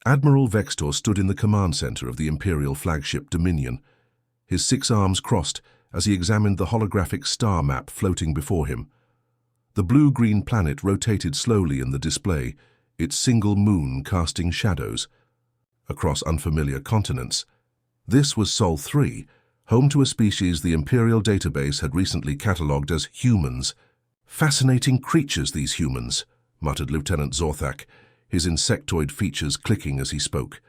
Admiral Vextor stood in the command center of the Imperial flagship Dominion, his 6 arms crossed as he examined the holographic star map floating before him. The blue-green planet rotated slowly in the display, its single moon casting shadows across unfamiliar continents. This was Sol 3, home to a species the Imperial database had recently catalogued as humans. "Fascinating creatures, these humans," muttered Lieutenant Zorthak, his insectoid features clicking as he spoke.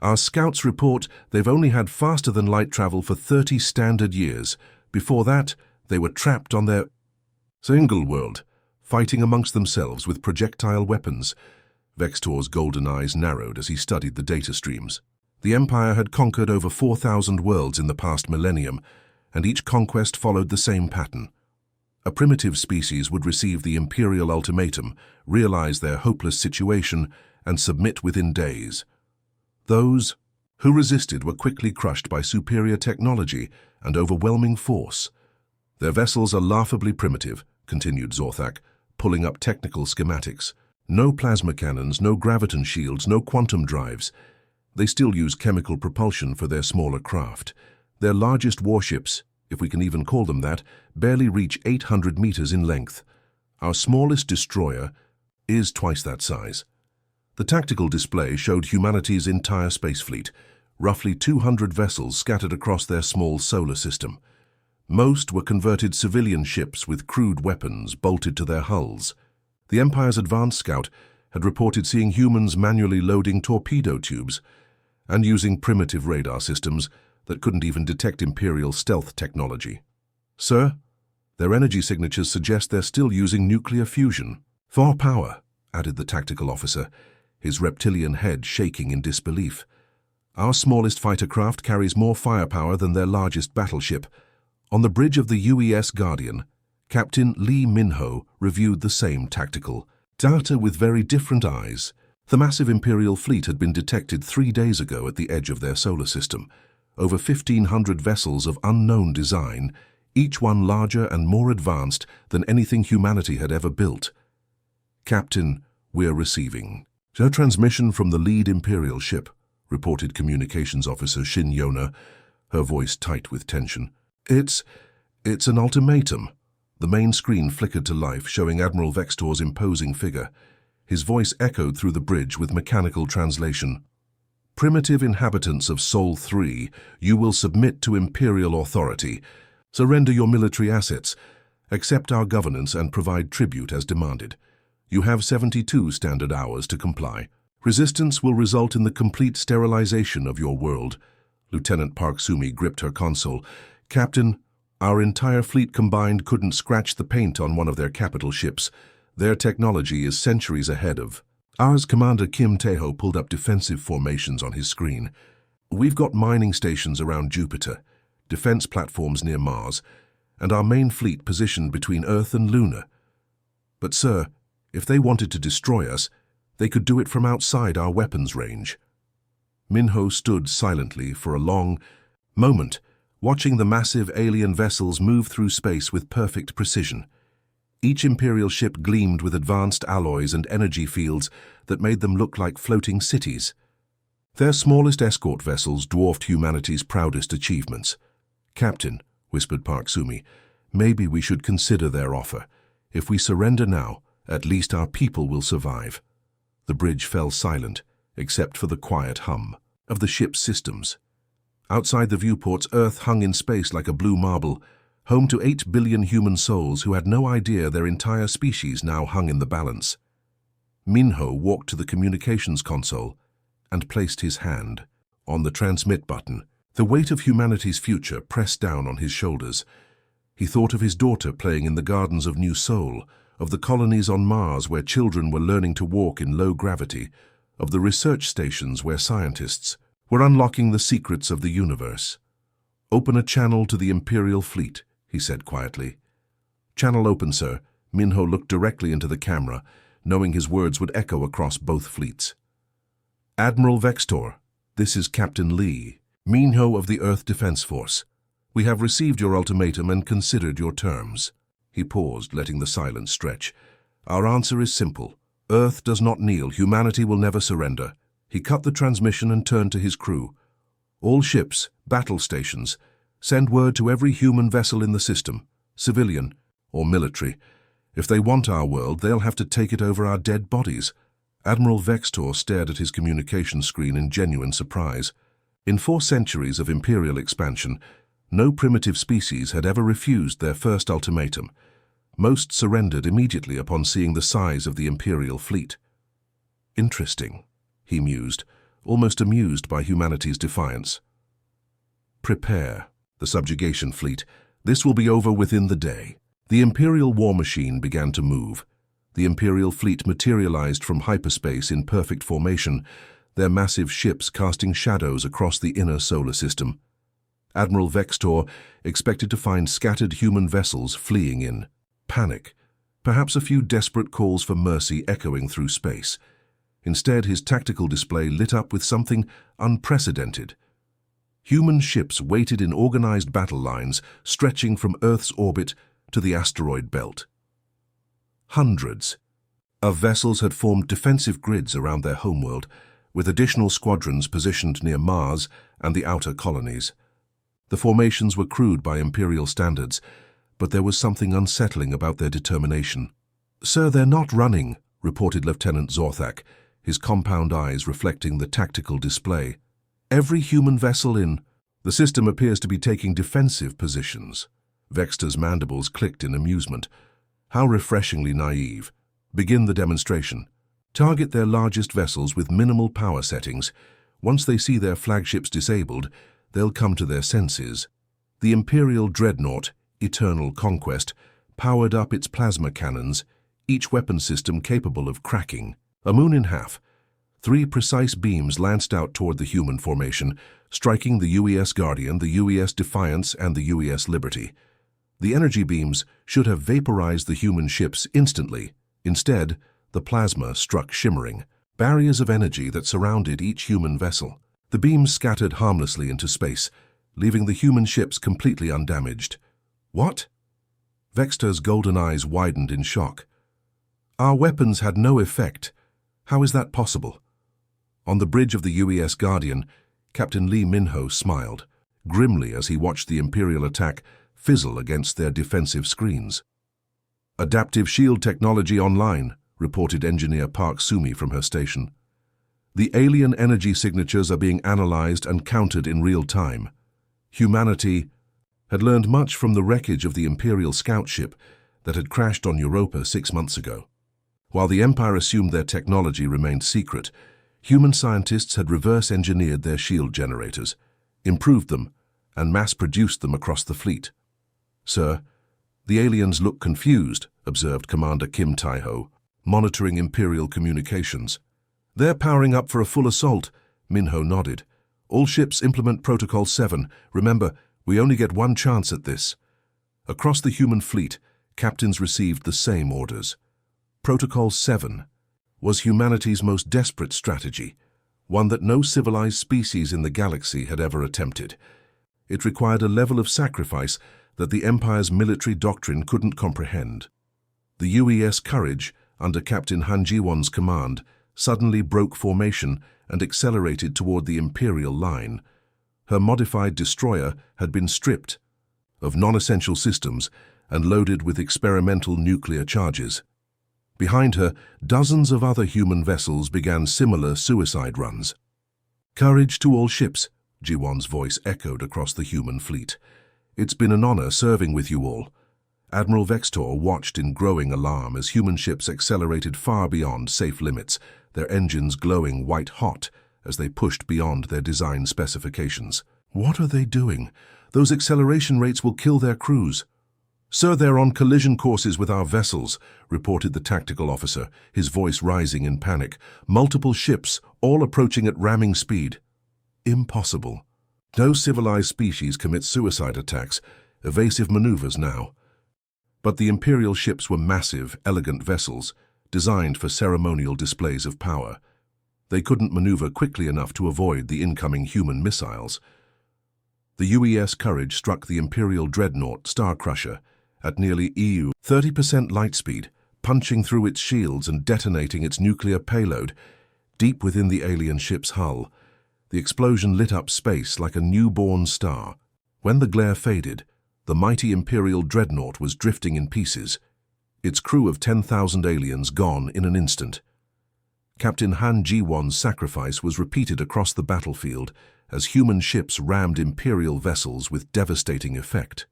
"Our scouts report they've only had faster-than-light travel for 30 standard years. Before that, they were trapped on their single world, fighting amongst themselves with projectile weapons." Vextor's golden eyes narrowed as he studied the data streams. The Empire had conquered over 4,000 worlds in the past millennium, and each conquest followed the same pattern. A primitive species would receive the Imperial ultimatum, realize their hopeless situation, and submit within days. Those who resisted were quickly crushed by superior technology and overwhelming force. "Their vessels are laughably primitive," continued Zorthak, pulling up technical schematics. "No plasma cannons, no graviton shields, no quantum drives. They still use chemical propulsion for their smaller craft. Their largest warships, if we can even call them that, barely reach 800 meters in length. Our smallest destroyer is twice that size." The tactical display showed humanity's entire space fleet, roughly 200 vessels scattered across their small solar system. Most were converted civilian ships with crude weapons bolted to their hulls. The Empire's advanced scout had reported seeing humans manually loading torpedo tubes and using primitive radar systems that couldn't even detect Imperial stealth technology. "Sir, their energy signatures suggest they're still using nuclear fusion." "For power," added the tactical officer, his reptilian head shaking in disbelief. "Our smallest fighter craft carries more firepower than their largest battleship." On the bridge of the UES Guardian, Captain Lee Minho reviewed the same tactical data with very different eyes. The massive Imperial fleet had been detected 3 days ago at the edge of their solar system. Over 1,500 vessels of unknown design, each one larger and more advanced than anything humanity had ever built. "Captain, we're receiving a transmission from the lead Imperial ship," reported Communications Officer Shin Yona, her voice tight with tension. It's an ultimatum." The main screen flickered to life, showing Admiral Vextor's imposing figure. His voice echoed through the bridge with mechanical translation. "Primitive inhabitants of Sol 3, you will submit to Imperial authority, surrender your military assets, accept our governance and provide tribute as demanded. You have 72 standard hours to comply. Resistance will result in the complete sterilization of your world." Lieutenant Park Sumi gripped her console. "Captain, our entire fleet combined couldn't scratch the paint on one of their capital ships. Their technology is centuries ahead of ours." Commander Kim Taeho pulled up defensive formations on his screen. "We've got mining stations around Jupiter, defense platforms near Mars, and our main fleet positioned between Earth and Luna. But, sir, if they wanted to destroy us, they could do it from outside our weapons range." Minho stood silently for a long moment, watching the massive alien vessels move through space with perfect precision. Each Imperial ship gleamed with advanced alloys and energy fields that made them look like floating cities. Their smallest escort vessels dwarfed humanity's proudest achievements. "Captain," whispered Park Sumi, "maybe we should consider their offer. If we surrender now, at least our people will survive." The bridge fell silent, except for the quiet hum of the ship's systems. Outside the viewports, Earth hung in space like a blue marble, home to 8 billion human souls who had no idea their entire species now hung in the balance. Minho walked to the communications console and placed his hand on the transmit button. The weight of humanity's future pressed down on his shoulders. He thought of his daughter playing in the gardens of New Sol, of the colonies on Mars where children were learning to walk in low gravity, of the research stations where scientists were unlocking the secrets of the universe. "Open a channel to the Imperial fleet," he said quietly. "Channel open, sir." Minho looked directly into the camera, knowing his words would echo across both fleets. "Admiral Vextor, this is Captain Lee, Minho of the Earth Defense Force. We have received your ultimatum and considered your terms." He paused, letting the silence stretch. "Our answer is simple. Earth does not kneel. Humanity will never surrender." He cut the transmission and turned to his crew. All ships, battle stations, send word to every human vessel in the system, civilian or military. If they want our world, they'll have to take it over our dead bodies. Admiral Vextor stared at his communication screen in genuine surprise. In 4 centuries of imperial expansion, no primitive species had ever refused their first ultimatum. Most surrendered immediately upon seeing the size of the imperial fleet. Interesting, he mused, almost amused by humanity's defiance. Prepare, the subjugation fleet. This will be over within the day. The imperial war machine began to move. The imperial fleet materialized from hyperspace in perfect formation, their massive ships casting shadows across the inner solar system. Admiral Vextor expected to find scattered human vessels fleeing in panic, perhaps a few desperate calls for mercy echoing through space. Instead, his tactical display lit up with something unprecedented. Human ships waited in organized battle lines stretching from Earth's orbit to the asteroid belt. Hundreds of vessels had formed defensive grids around their homeworld, with additional squadrons positioned near Mars and the outer colonies. The formations were crude by imperial standards, but there was something unsettling about their determination. "Sir, they're not running," reported Lieutenant Zorthak, his compound eyes reflecting the tactical display. "Every human vessel in the system appears to be taking defensive positions." Vextor's mandibles clicked in amusement. How refreshingly naive. Begin the demonstration. Target their largest vessels with minimal power settings. Once they see their flagships disabled, they'll come to their senses. The Imperial Dreadnought, Eternal Conquest, powered up its plasma cannons, each weapon system capable of cracking a moon in half. 3 precise beams lanced out toward the human formation, striking the UES Guardian, the UES Defiance, and the UES Liberty. The energy beams should have vaporized the human ships instantly. Instead, the plasma struck shimmering barriers of energy that surrounded each human vessel. The beams scattered harmlessly into space, leaving the human ships completely undamaged. "What?" Vextor's golden eyes widened in shock. "Our weapons had no effect. How is that possible?" On the bridge of the UES Guardian, Captain Lee Minho smiled, grimly as he watched the Imperial attack fizzle against their defensive screens. "Adaptive shield technology online," reported Engineer Park Sumi from her station. "The alien energy signatures are being analyzed and counted in real time." Humanity had learned much from the wreckage of the Imperial scout ship that had crashed on Europa 6 months ago. While the Empire assumed their technology remained secret, human scientists had reverse-engineered their shield generators, improved them, and mass-produced them across the fleet. "Sir, the aliens look confused," observed Commander Kim Tai-ho, monitoring Imperial communications. "They're powering up for a full assault," Minho nodded. "All ships implement Protocol 7. Remember, we only get one chance at this." Across the human fleet, captains received the same orders. Protocol 7 was humanity's most desperate strategy, one that no civilized species in the galaxy had ever attempted. It required a level of sacrifice that the Empire's military doctrine couldn't comprehend. The UES Courage, under Captain Han Ji-won's command, suddenly broke formation and accelerated toward the Imperial line. Her modified destroyer had been stripped of non-essential systems and loaded with experimental nuclear charges. Behind her, dozens of other human vessels began similar suicide runs. "Courage to all ships," Ji-won's voice echoed across the human fleet. "It's been an honor serving with you all." Admiral Vextor watched in growing alarm as human ships accelerated far beyond safe limits, their engines glowing white-hot as they pushed beyond their design specifications. "What are they doing? Those acceleration rates will kill their crews." "Sir, they're on collision courses with our vessels," reported the tactical officer, his voice rising in panic. "Multiple ships, all approaching at ramming speed." "Impossible. No civilized species commits suicide attacks, evasive maneuvers now." But the Imperial ships were massive, elegant vessels, designed for ceremonial displays of power. They couldn't maneuver quickly enough to avoid the incoming human missiles. The UES Courage struck the Imperial Dreadnought Star Crusher at nearly EU 30% light speed, punching through its shields and detonating its nuclear payload. Deep within the alien ship's hull, the explosion lit up space like a newborn star. When the glare faded, the mighty Imperial dreadnought was drifting in pieces, its crew of 10,000 aliens gone in an instant. Captain Han Ji-won's sacrifice was repeated across the battlefield as human ships rammed Imperial vessels with devastating effect.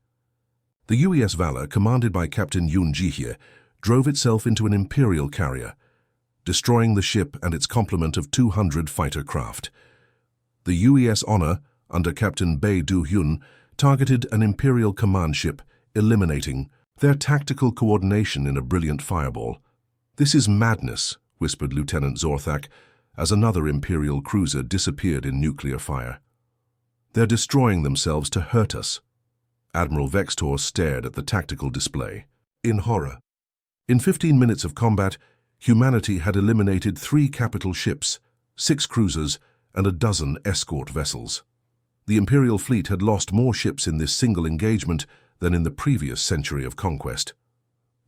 The UES Valor, commanded by Captain Yoon Ji-hye, drove itself into an Imperial carrier, destroying the ship and its complement of 200 fighter craft. The UES Honor, under Captain Bae Do-hyun, targeted an Imperial command ship, eliminating their tactical coordination in a brilliant fireball. "This is madness," whispered Lieutenant Zorthak, as another Imperial cruiser disappeared in nuclear fire. "They're destroying themselves to hurt us." Admiral Vextor stared at the tactical display in horror. In 15 minutes of combat, humanity had eliminated 3 capital ships, 6 cruisers, and a dozen escort vessels. The Imperial fleet had lost more ships in this single engagement than in the previous century of conquest.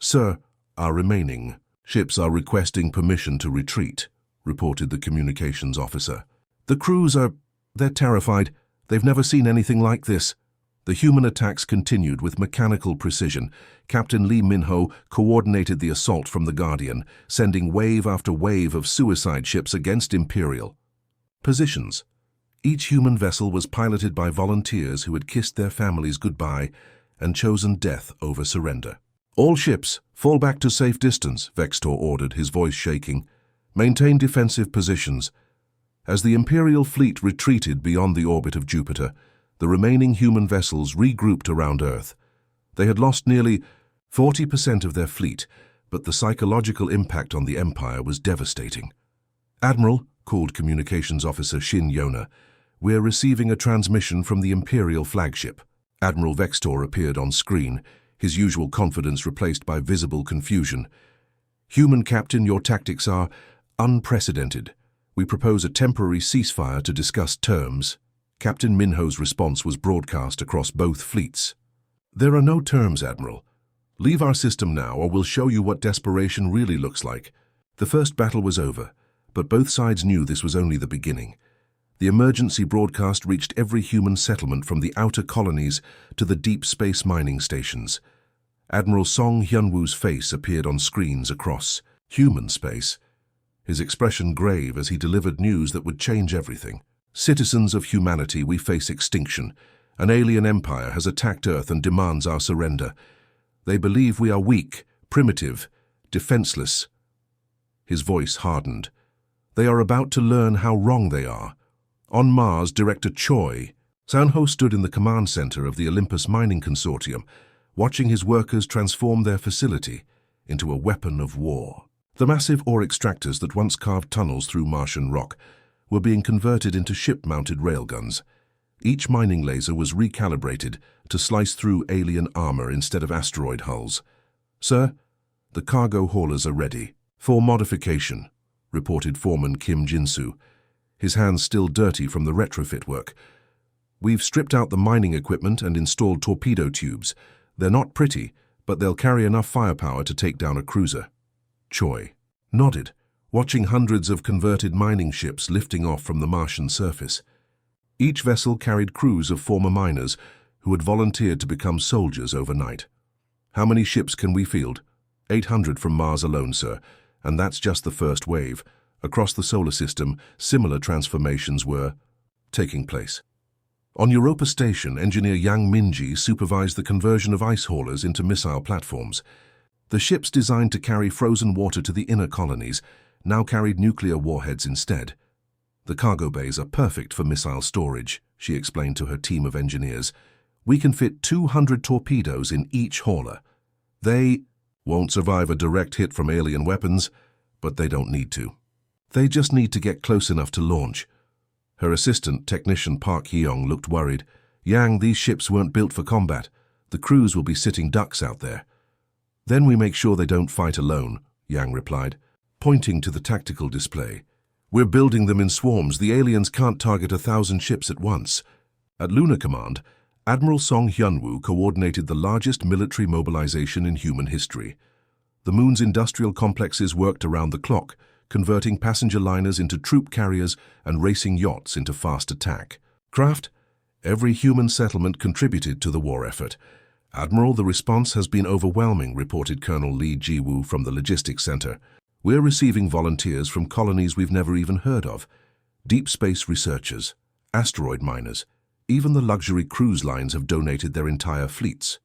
"Sir, our remaining ships are requesting permission to retreat," reported the communications officer. "The crews they're terrified. They've never seen anything like this." The human attacks continued with mechanical precision. Captain Lee Min-ho coordinated the assault from the Guardian, sending wave after wave of suicide ships against Imperial positions. Each human vessel was piloted by volunteers who had kissed their families goodbye and chosen death over surrender. "All ships, fall back to safe distance," Vextor ordered, his voice shaking. "Maintain defensive positions." As the Imperial fleet retreated beyond the orbit of Jupiter, the remaining human vessels regrouped around Earth. They had lost nearly 40% of their fleet, but the psychological impact on the Empire was devastating. "Admiral," called Communications Officer Shin Yona, "we're receiving a transmission from the Imperial flagship." Admiral Vextor appeared on screen, his usual confidence replaced by visible confusion. "Human Captain, your tactics are unprecedented. We propose a temporary ceasefire to discuss terms." Captain Min-ho's response was broadcast across both fleets. "There are no terms, Admiral. Leave our system now, or we'll show you what desperation really looks like." The first battle was over, but both sides knew this was only the beginning. The emergency broadcast reached every human settlement from the outer colonies to the deep space mining stations. Admiral Song Hyun-woo's face appeared on screens across human space, his expression grave as he delivered news that would change everything. "Citizens of humanity, we face extinction. An alien empire has attacked Earth and demands our surrender. They believe we are weak, primitive, defenseless." His voice hardened. "They are about to learn how wrong they are." On Mars, Director Choi Sanho stood in the command center of the Olympus Mining Consortium, watching his workers transform their facility into a weapon of war. The massive ore extractors that once carved tunnels through Martian rock were being converted into ship-mounted railguns. Each mining laser was recalibrated to slice through alien armor instead of asteroid hulls. "Sir, the cargo haulers are ready for modification," reported Foreman Kim Jin-soo, his hands still dirty from the retrofit work. "We've stripped out the mining equipment and installed torpedo tubes. They're not pretty, but they'll carry enough firepower to take down a cruiser." Choi nodded, watching hundreds of converted mining ships lifting off from the Martian surface. Each vessel carried crews of former miners who had volunteered to become soldiers overnight. "How many ships can we field?" 800 from Mars alone, sir, and that's just the first wave. Across the solar system, similar transformations were taking place. On Europa Station, engineer Yang Minji supervised the conversion of ice haulers into missile platforms. The ships designed to carry frozen water to the inner colonies now carried nuclear warheads instead. "The cargo bays are perfect for missile storage," she explained to her team of engineers. "We can fit 200 torpedoes in each hauler. They won't survive a direct hit from alien weapons, but they don't need to. They just need to get close enough to launch." Her assistant, technician Park Hyung, looked worried. "Yang, these ships weren't built for combat. The crews will be sitting ducks out there." "Then we make sure they don't fight alone," Yang replied, pointing to the tactical display. "We're building them in swarms. The aliens can't target 1,000 ships at once." At Lunar Command, Admiral Song Hyun-woo coordinated the largest military mobilization in human history. The moon's industrial complexes worked around the clock, converting passenger liners into troop carriers and racing yachts into fast attack craft. Every human settlement contributed to the war effort. Admiral, the response has been overwhelming, reported Colonel Lee Ji-woo from the Logistics Center. We're receiving volunteers from colonies we've never even heard of. Deep space researchers, asteroid miners, even the luxury cruise lines have donated their entire fleets.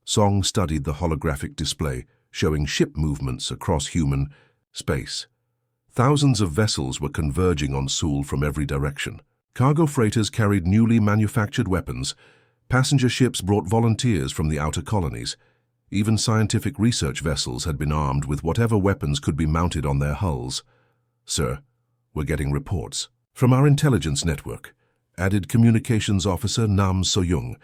Song studied the holographic display, showing ship movements across human space. Thousands of vessels were converging on Seoul from every direction. Cargo freighters carried newly manufactured weapons. Passenger ships brought volunteers from the outer colonies. Even scientific research vessels had been armed with whatever weapons could be mounted on their hulls. Sir, we're getting reports from our intelligence network, added Communications Officer Nam So-young.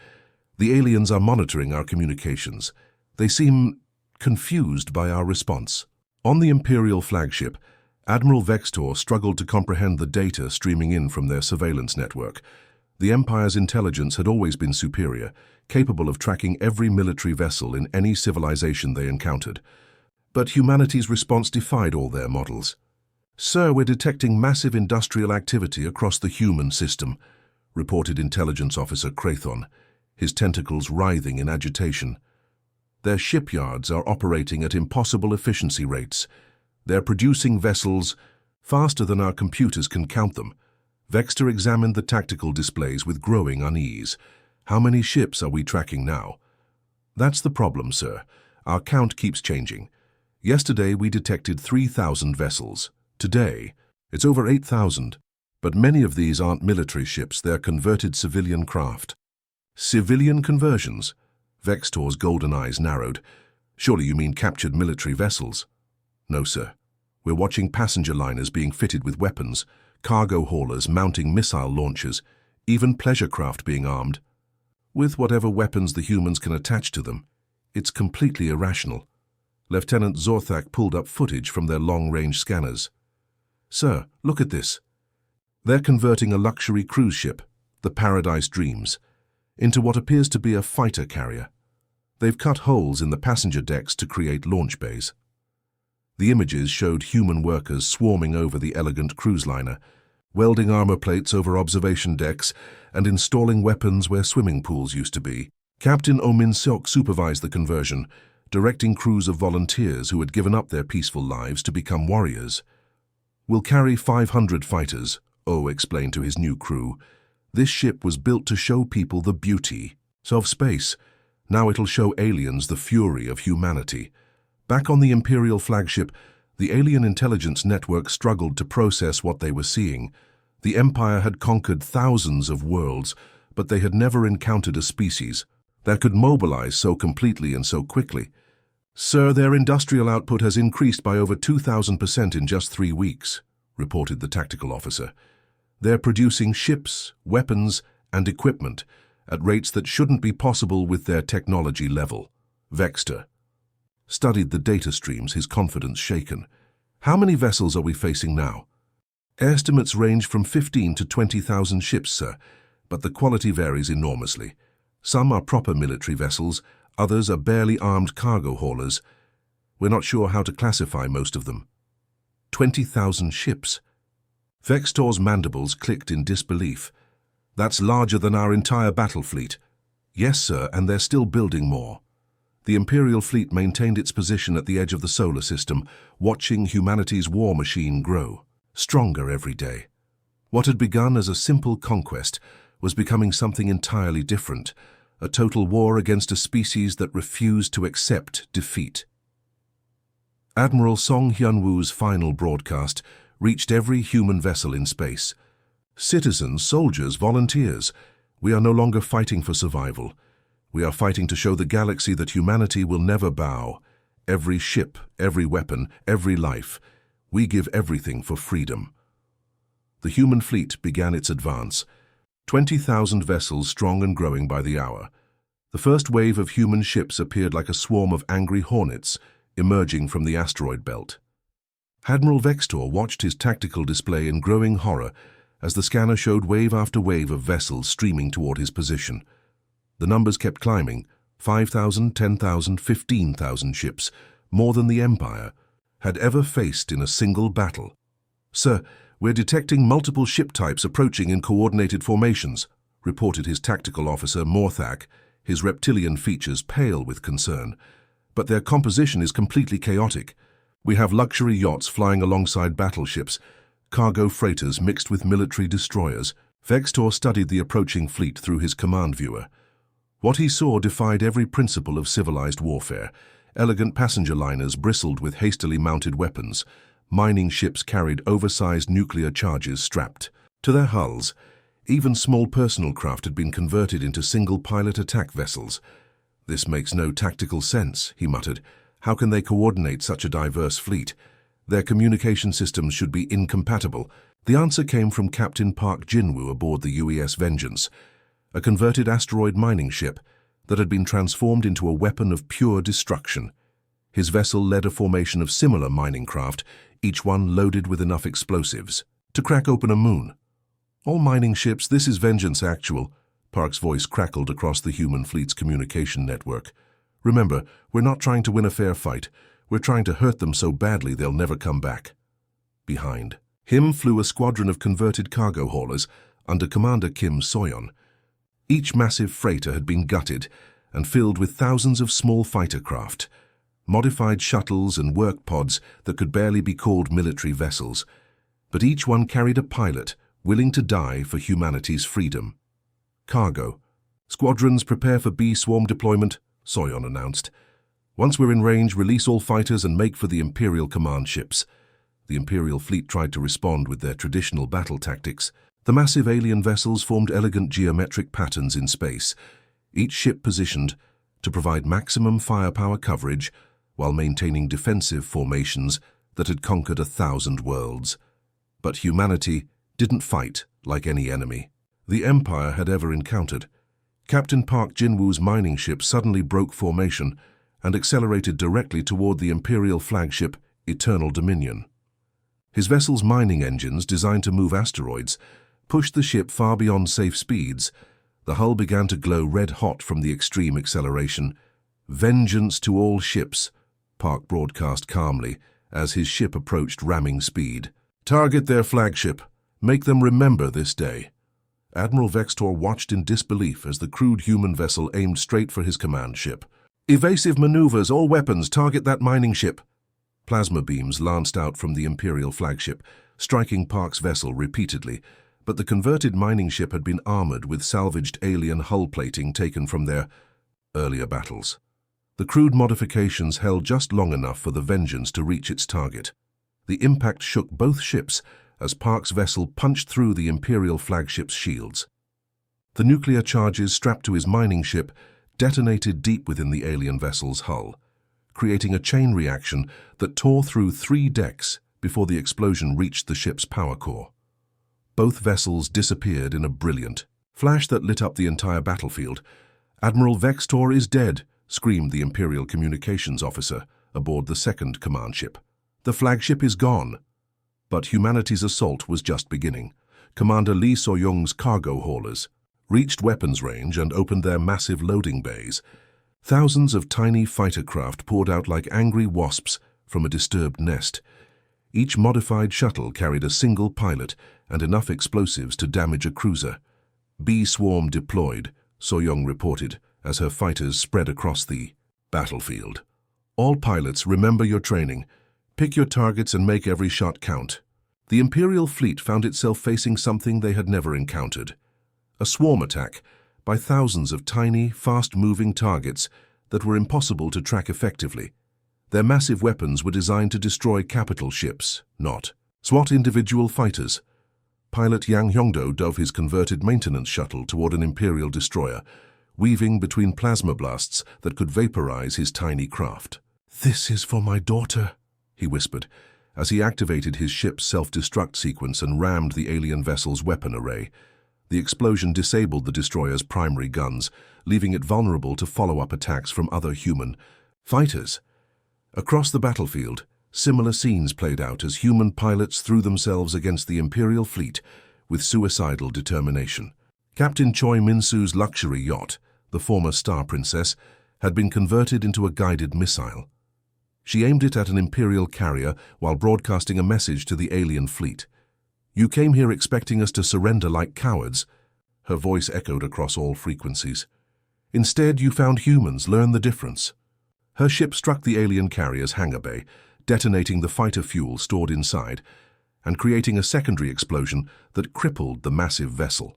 The aliens are monitoring our communications. They seem confused by our response. On the Imperial flagship, Admiral Vextor struggled to comprehend the data streaming in from their surveillance network. The Empire's intelligence had always been superior, capable of tracking every military vessel in any civilization they encountered. But humanity's response defied all their models. Sir, we're detecting massive industrial activity across the human system, reported Intelligence Officer Krathon, his tentacles writhing in agitation. Their shipyards are operating at impossible efficiency rates. They're producing vessels faster than our computers can count them. Vextor examined the tactical displays with growing unease. How many ships are we tracking now? That's the problem, sir. Our count keeps changing. Yesterday we detected 3,000 vessels. Today, it's over 8,000. But many of these aren't military ships, they're converted civilian craft. Civilian conversions? Vextor's golden eyes narrowed. Surely you mean captured military vessels? No, sir. We're watching passenger liners being fitted with weapons, cargo haulers mounting missile launchers, even pleasure craft being armed. With whatever weapons the humans can attach to them. It's completely irrational. Lieutenant Zorthak pulled up footage from their long-range scanners. Sir, look at this. They're converting a luxury cruise ship, the Paradise Dreams, into what appears to be a fighter carrier. They've cut holes in the passenger decks to create launch bays. The images showed human workers swarming over the elegant cruise liner, welding armor plates over observation decks and installing weapons where swimming pools used to be. Captain Oh Min-seok supervised the conversion, directing crews of volunteers who had given up their peaceful lives to become warriors. We'll carry 500 fighters, Oh explained to his new crew. This ship was built to show people the beauty of space. Now it'll show aliens the fury of humanity. Back on the Imperial flagship, the alien intelligence network struggled to process what they were seeing. The Empire had conquered thousands of worlds, but they had never encountered a species that could mobilize so completely and so quickly. Sir, their industrial output has increased by over 2,000% in just 3 weeks, reported the tactical officer. They're producing ships, weapons, and equipment at rates that shouldn't be possible with their technology level. Vextor studied the data streams, his confidence shaken. How many vessels are we facing now? Estimates range from 15 to 20,000 ships, sir, but the quality varies enormously. Some are proper military vessels, others are barely armed cargo haulers. We're not sure how to classify most of them. 20,000 ships. Vextor's mandibles clicked in disbelief. That's larger than our entire battle fleet. Yes, sir, and they're still building more. The Imperial fleet maintained its position at the edge of the solar system, watching humanity's war machine grow, stronger every day. What had begun as a simple conquest was becoming something entirely different, a total war against a species that refused to accept defeat. Admiral Song Hyun-woo's final broadcast reached every human vessel in space. Citizens, soldiers, volunteers, we are no longer fighting for survival. We are fighting to show the galaxy that humanity will never bow. Every ship, every weapon, every life. We give everything for freedom. The human fleet began its advance. 20,000 vessels strong and growing by the hour. The first wave of human ships appeared like a swarm of angry hornets emerging from the asteroid belt. Admiral Vextor watched his tactical display in growing horror as the scanner showed wave after wave of vessels streaming toward his position. The numbers kept climbing, 5,000, 10,000, 15,000 ships, more than the Empire. had ever faced in a single battle. "Sir, we're detecting multiple ship types approaching in coordinated formations," reported his tactical officer Morthak, his reptilian features pale with concern. "But their composition is completely chaotic. We have luxury yachts flying alongside battleships, cargo freighters mixed with military destroyers." Vextor studied the approaching fleet through his command viewer. What he saw defied every principle of civilized warfare. Elegant passenger liners bristled with hastily mounted weapons. Mining ships carried oversized nuclear charges strapped to their hulls. Even small personal craft had been converted into single-pilot attack vessels. "This makes no tactical sense," he muttered. "How can they coordinate such a diverse fleet? Their communication systems should be incompatible." The answer came from Captain Park Jinwoo aboard the UES Vengeance, a converted asteroid mining ship that had been transformed into a weapon of pure destruction. His vessel led a formation of similar mining craft, each one loaded with enough explosives to crack open a moon. "All mining ships, this is Vengeance Actual," Park's voice crackled across the human fleet's communication network. "Remember, we're not trying to win a fair fight. We're trying to hurt them so badly they'll never come back." Behind him flew a squadron of converted cargo haulers under Commander Kim Soyeon. Each massive freighter had been gutted and filled with thousands of small fighter craft, modified shuttles and work pods that could barely be called military vessels. But each one carried a pilot willing to die for humanity's freedom. "Cargo. Squadrons prepare for B-swarm deployment," Soyeon announced. "Once we're in range, release all fighters and make for the Imperial command ships." The Imperial fleet tried to respond with their traditional battle tactics. The massive alien vessels formed elegant geometric patterns in space, each ship positioned to provide maximum firepower coverage while maintaining defensive formations that had conquered 1,000 worlds. But humanity didn't fight like any enemy the Empire had ever encountered. Captain Park Jinwoo's mining ship suddenly broke formation and accelerated directly toward the Imperial flagship Eternal Dominion. His vessel's mining engines, designed to move asteroids, pushed the ship far beyond safe speeds. The hull began to glow red-hot from the extreme acceleration. "Vengeance to all ships," Park broadcast calmly as his ship approached ramming speed. "Target their flagship. Make them remember this day." Admiral Vextor watched in disbelief as the crude human vessel aimed straight for his command ship. "Evasive maneuvers, all weapons, target that mining ship." Plasma beams lanced out from the Imperial flagship, striking Park's vessel repeatedly, but the converted mining ship had been armored with salvaged alien hull plating taken from their earlier battles. The crude modifications held just long enough for the Vengeance to reach its target. The impact shook both ships as Park's vessel punched through the Imperial flagship's shields. The nuclear charges strapped to his mining ship detonated deep within the alien vessel's hull, creating a chain reaction that tore through 3 decks before the explosion reached the ship's power core. Both vessels disappeared in a brilliant flash that lit up the entire battlefield. "Admiral Vextor is dead," screamed the Imperial communications officer aboard the second command ship. "The flagship is gone." But humanity's assault was just beginning. Commander Lee So-young's cargo haulers reached weapons range and opened their massive loading bays. Thousands of tiny fighter craft poured out like angry wasps from a disturbed nest. Each modified shuttle carried a single pilot and enough explosives to damage a cruiser. "B-swarm deployed," So-young reported as her fighters spread across the battlefield. "All pilots, remember your training. Pick your targets and make every shot count." The Imperial fleet found itself facing something they had never encountered: a swarm attack by thousands of tiny, fast-moving targets that were impossible to track effectively. Their massive weapons were designed to destroy capital ships, not SWAT individual fighters. Pilot Yang Hyongdo dove his converted maintenance shuttle toward an Imperial destroyer, weaving between plasma blasts that could vaporize his tiny craft. "This is for my daughter," he whispered, as he activated his ship's self-destruct sequence and rammed the alien vessel's weapon array. The explosion disabled the destroyer's primary guns, leaving it vulnerable to follow-up attacks from other human fighters. Across the battlefield, similar scenes played out as human pilots threw themselves against the Imperial fleet with suicidal determination. Captain Choi Min-soo's luxury yacht, the former Star Princess, had been converted into a guided missile. She aimed it at an Imperial carrier while broadcasting a message to the alien fleet. "You came here expecting us to surrender like cowards." Her voice echoed across all frequencies. "Instead, you found humans. Learn the difference." Her ship struck the alien carrier's hangar bay, detonating the fighter fuel stored inside and creating a secondary explosion that crippled the massive vessel.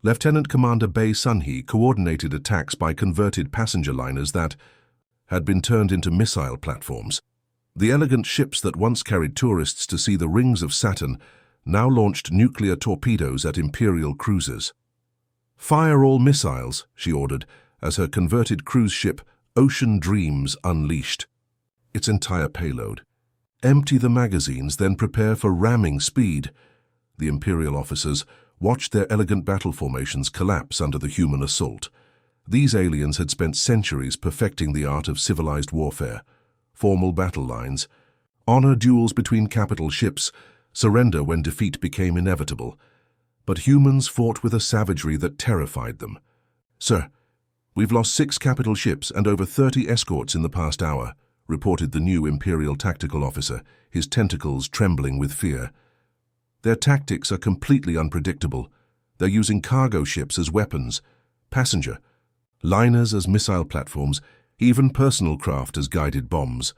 Lieutenant Commander Bei Sunhee coordinated attacks by converted passenger liners that had been turned into missile platforms. The elegant ships that once carried tourists to see the rings of Saturn now launched nuclear torpedoes at Imperial cruisers. "Fire all missiles," she ordered, as her converted cruise ship Ocean Dreams unleashed its entire payload. "Empty the magazines, then prepare for ramming speed." The Imperial officers watched their elegant battle formations collapse under the human assault. These aliens had spent centuries perfecting the art of civilized warfare. Formal battle lines, honor duels between capital ships, surrender when defeat became inevitable. But humans fought with a savagery that terrified them. "Sir, we've lost 6 capital ships and over 30 escorts in the past hour," reported the new Imperial tactical officer, his tentacles trembling with fear. "Their tactics are completely unpredictable. They're using cargo ships as weapons, passenger liners as missile platforms, even personal craft as guided bombs."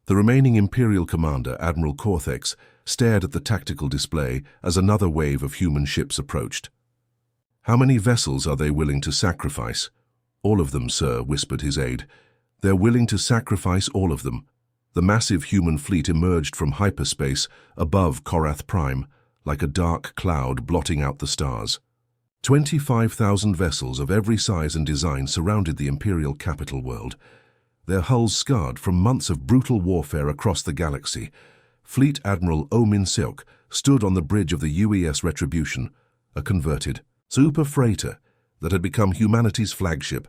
The remaining Imperial commander, Admiral Cortex, stared at the tactical display as another wave of human ships approached. "How many vessels are they willing to sacrifice?" "All of them, sir," whispered his aide. "They're willing to sacrifice all of them." The massive human fleet emerged from hyperspace above Korath Prime, like a dark cloud blotting out the stars. 25,000 vessels of every size and design surrounded the Imperial capital world, their hulls scarred from months of brutal warfare across the galaxy. Fleet Admiral Oh Min-seok stood on the bridge of the UES Retribution, a converted super freighter that had become humanity's flagship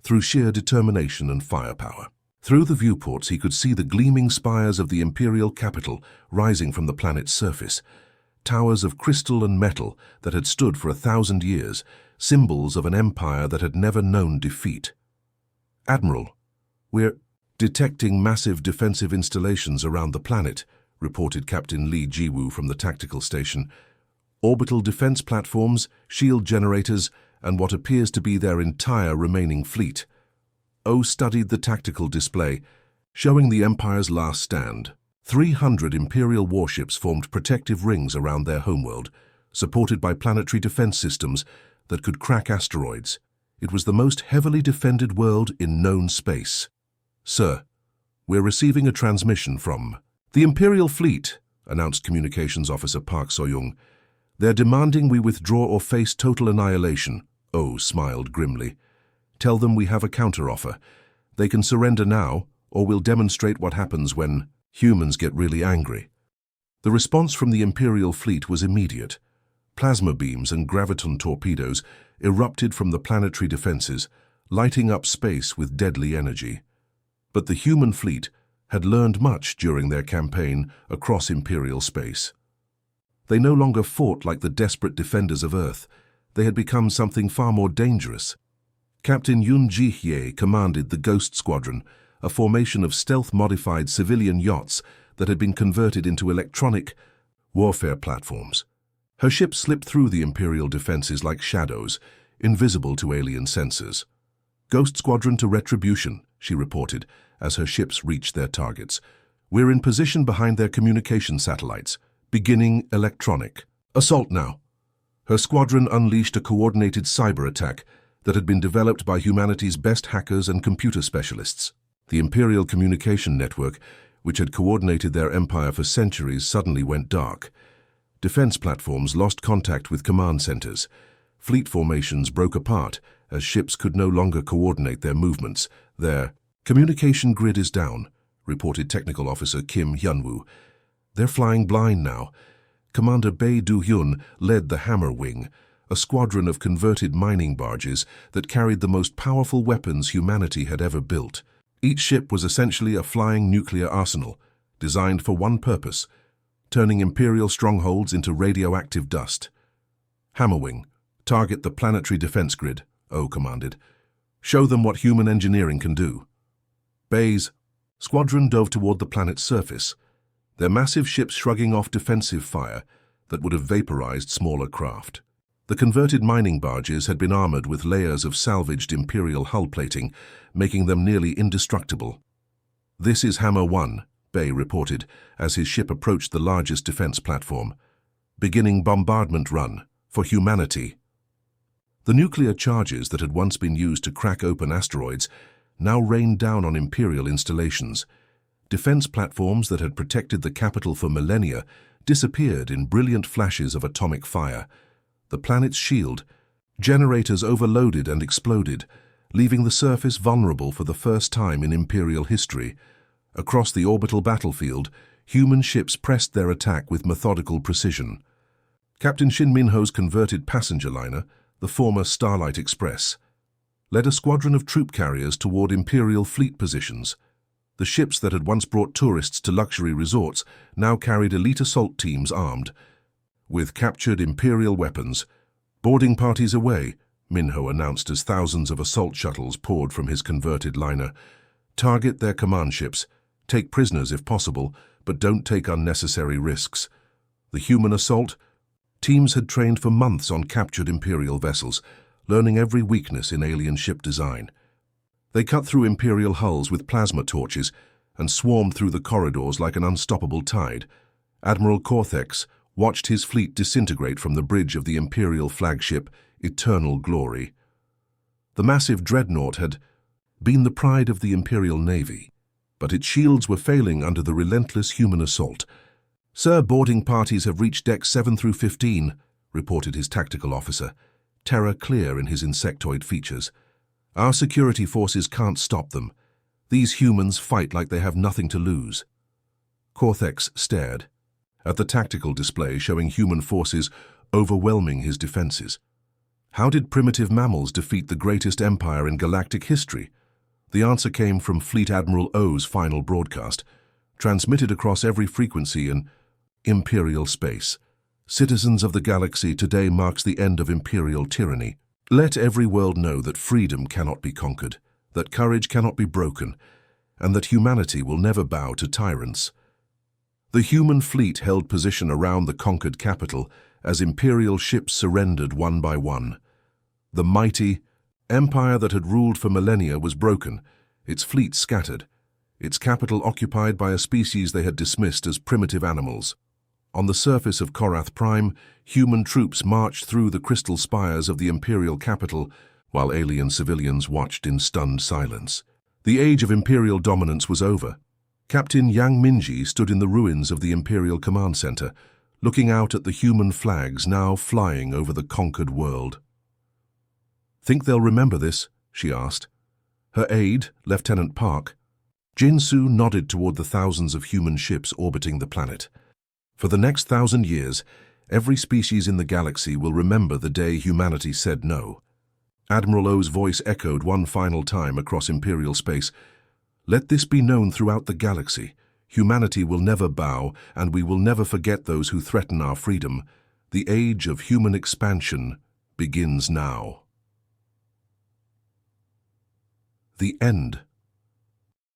through sheer determination and firepower. Through the viewports, he could see the gleaming spires of the Imperial capital rising from the planet's surface. Towers of crystal and metal that had stood for 1,000 years, symbols of an empire that had never known defeat. "Admiral, we're detecting massive defensive installations around the planet," reported Captain Lee Jiwoo from the tactical station. "Orbital defense platforms, shield generators, and what appears to be their entire remaining fleet." Oh studied the tactical display, showing the Empire's last stand. 300 Imperial warships formed protective rings around their homeworld, supported by planetary defense systems that could crack asteroids. It was the most heavily defended world in known space. "Sir, we're receiving a transmission from the Imperial fleet," announced Communications Officer Park Soyoung. "They're demanding we withdraw or face total annihilation." Oh smiled grimly. "Tell them we have a counteroffer. They can surrender now, or we'll demonstrate what happens when humans get really angry." The response from the Imperial fleet was immediate. Plasma beams and graviton torpedoes erupted from the planetary defenses, lighting up space with deadly energy. But the human fleet had learned much during their campaign across Imperial space. They no longer fought like the desperate defenders of Earth. They had become something far more dangerous. Captain Yoon Ji-hye commanded the Ghost Squadron, a formation of stealth-modified civilian yachts that had been converted into electronic warfare platforms. Her ship slipped through the Imperial defenses like shadows, invisible to alien sensors. "Ghost Squadron to Retribution," she reported as her ships reached their targets. "We're in position behind their communication satellites, beginning electronic assault now." Her squadron unleashed a coordinated cyber attack that had been developed by humanity's best hackers and computer specialists. The Imperial communication network, which had coordinated their empire for centuries, suddenly went dark. Defense platforms lost contact with command centers. Fleet formations broke apart as ships could no longer coordinate their movements. "Their communication grid is down," reported Technical Officer Kim Hyunwoo. "They're flying blind now." Commander Bae Do-hyun led the Hammer Wing, a squadron of converted mining barges that carried the most powerful weapons humanity had ever built. Each ship was essentially a flying nuclear arsenal, designed for one purpose: turning Imperial strongholds into radioactive dust. "Hammerwing, target the planetary defense grid," Oh commanded. "Show them what human engineering can do." Bae's Squadron dove toward the planet's surface, their massive ships shrugging off defensive fire that would have vaporized smaller craft. The converted mining barges had been armored with layers of salvaged Imperial hull plating, making them nearly indestructible. "This is Hammer 1, Bay reported as his ship approached the largest defense platform. "Beginning bombardment run for humanity." The nuclear charges that had once been used to crack open asteroids now rained down on Imperial installations. Defense platforms that had protected the capital for millennia disappeared in brilliant flashes of atomic fire. The planet's shield generators overloaded and exploded, leaving the surface vulnerable for the first time in Imperial history. Across the orbital battlefield, human ships pressed their attack with methodical precision. Captain Shin Minho's converted passenger liner, the former Starlight Express, led a squadron of troop carriers toward Imperial fleet positions. The ships that had once brought tourists to luxury resorts now carried elite assault teams armed with captured Imperial weapons. "Boarding parties away," Minho announced as thousands of assault shuttles poured from his converted liner. "Target their command ships. Take prisoners if possible, but don't take unnecessary risks." The human assault teams had trained for months on captured Imperial vessels, learning every weakness in alien ship design. They cut through Imperial hulls with plasma torches and swarmed through the corridors like an unstoppable tide. Admiral Cortex watched his fleet disintegrate from the bridge of the Imperial flagship Eternal Glory. The massive dreadnought had been the pride of the Imperial Navy, but its shields were failing under the relentless human assault. "Sir, boarding parties have reached decks 7 through 15, reported his tactical officer, terror clear in his insectoid features. "Our security forces can't stop them. These humans fight like they have nothing to lose." Cortex stared at the tactical display showing human forces overwhelming his defenses. How did primitive mammals defeat the greatest empire in galactic history? The answer came from Fleet Admiral O's final broadcast, transmitted across every frequency in Imperial space. "Citizens of the galaxy, today marks the end of Imperial tyranny. Let every world know that freedom cannot be conquered, that courage cannot be broken, and that humanity will never bow to tyrants." The human fleet held position around the conquered capital as Imperial ships surrendered one by one. The mighty empire that had ruled for millennia was broken, its fleet scattered, its capital occupied by a species they had dismissed as primitive animals. On the surface of Korath Prime, human troops marched through the crystal spires of the Imperial capital, while alien civilians watched in stunned silence. The age of Imperial dominance was over. Captain Yang Minji stood in the ruins of the Imperial Command Center, looking out at the human flags now flying over the conquered world. "Think they'll remember this?" she asked. Her aide, Lieutenant Park, Jinsu, nodded toward the thousands of human ships orbiting the planet. "For the next 1,000 years, every species in the galaxy will remember the day humanity said no." Admiral O's voice echoed one final time across Imperial space. "Let this be known throughout the galaxy. Humanity will never bow, and we will never forget those who threaten our freedom. The age of human expansion begins now." The end.